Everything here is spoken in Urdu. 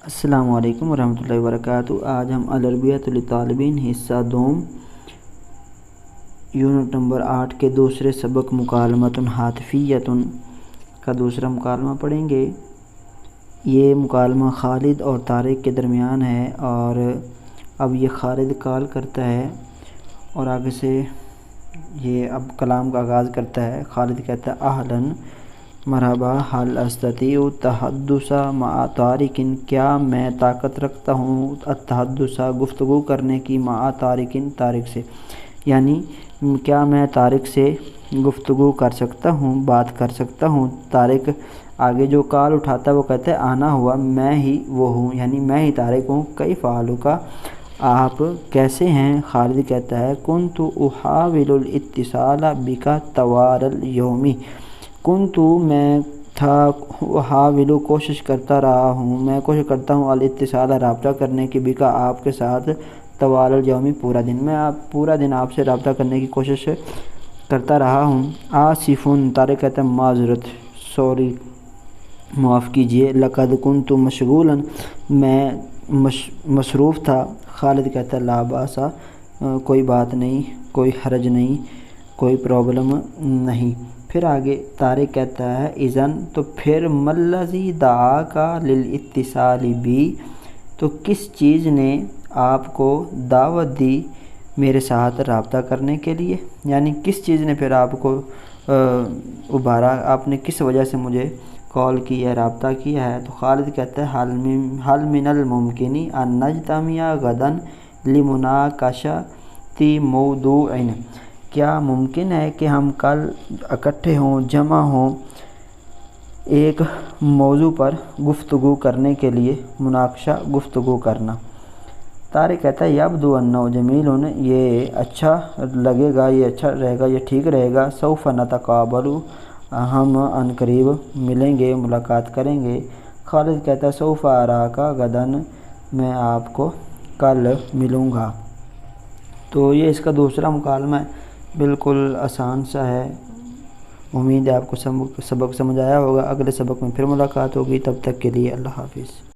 السلام علیکم ورحمۃ اللہ وبرکاتہ۔ آج ہم العربیۃ للطالبین حصہ دوم یونٹ نمبر 8 کے دوسرے سبق مکالمۃ ہاتفیۃ کا دوسرا مکالمہ پڑھیں گے۔ یہ مکالمہ خالد اور طارق کے درمیان ہے، اور اب یہ خالد کال کرتا ہے اور آگے سے یہ اب کلام کا آغاز کرتا ہے۔ خالد کہتا ہے اہلاً، مرحبا، حل استطیع التحدث مع طارق، کیا میں طاقت رکھتا ہوں التحدث گفتگو کرنے کی مع طارق طارق سے، یعنی کیا میں طارق سے گفتگو کر سکتا ہوں، بات کر سکتا ہوں۔ طارق آگے جو کال اٹھاتا ہے وہ کہتا ہے آنا ہوا، میں ہی وہ ہوں، یعنی میں ہی طارق ہوں۔ کیف حالک، آپ کیسے ہیں؟ خالد کہتا ہے کنت احاول الاتصال بک طوال اليوم، کنت میں تھا، احاول کوشش کرتا رہا ہوں، میں کوشش کرتا ہوں الاتصال رابطہ کرنے کی بک آپ کے ساتھ طوال اليوم پورا دن، میں پورا دن آپ سے رابطہ کرنے کی کوشش کرتا رہا ہوں۔ آصف، طارق کہتا ہے معذرت، سوری، معاف کیجیے۔ لقد کنت مشغولا، میں مصروف تھا۔ خالد کہتا ہے لا باس، کوئی بات نہیں، کوئی حرج نہیں، کوئی پرابلم نہیں۔ پھر آگے طارق کہتا ہے اذن، تو پھر ما الذی دعاک للاتصال بی، تو کس چیز نے آپ کو دعوت دی میرے ساتھ رابطہ کرنے کے لیے، یعنی کس چیز نے پھر آپ کو ابھارا، آپ نے کس وجہ سے مجھے کال کی ہے، رابطہ کیا ہے۔ تو خالد کہتا ہے حل من الممکن ان نجتمع غدا لمناقشۃ موضوع، کیا ممکن ہے کہ ہم کل اکٹھے ہوں، جمع ہوں ایک موضوع پر گفتگو کرنے کے لیے، مناقشہ گفتگو کرنا۔ طارق کہتا ہے یبدو انہ جمیل، یہ اچھا لگے گا، یہ اچھا رہے گا، یہ ٹھیک رہے گا۔ سوف نتقابل، ہم عن قریب ملیں گے، ملاقات کریں گے۔ خالد کہتا ہے سوف اراک غدا، میں آپ کو کل ملوں گا۔ تو یہ اس کا دوسرا مکالمہ ہے، بالکل آسان سا ہے۔ امید ہے آپ کو سبق سمجھ آیا ہوگا۔ اگلے سبق میں پھر ملاقات ہوگی، تب تک کے لیے اللہ حافظ۔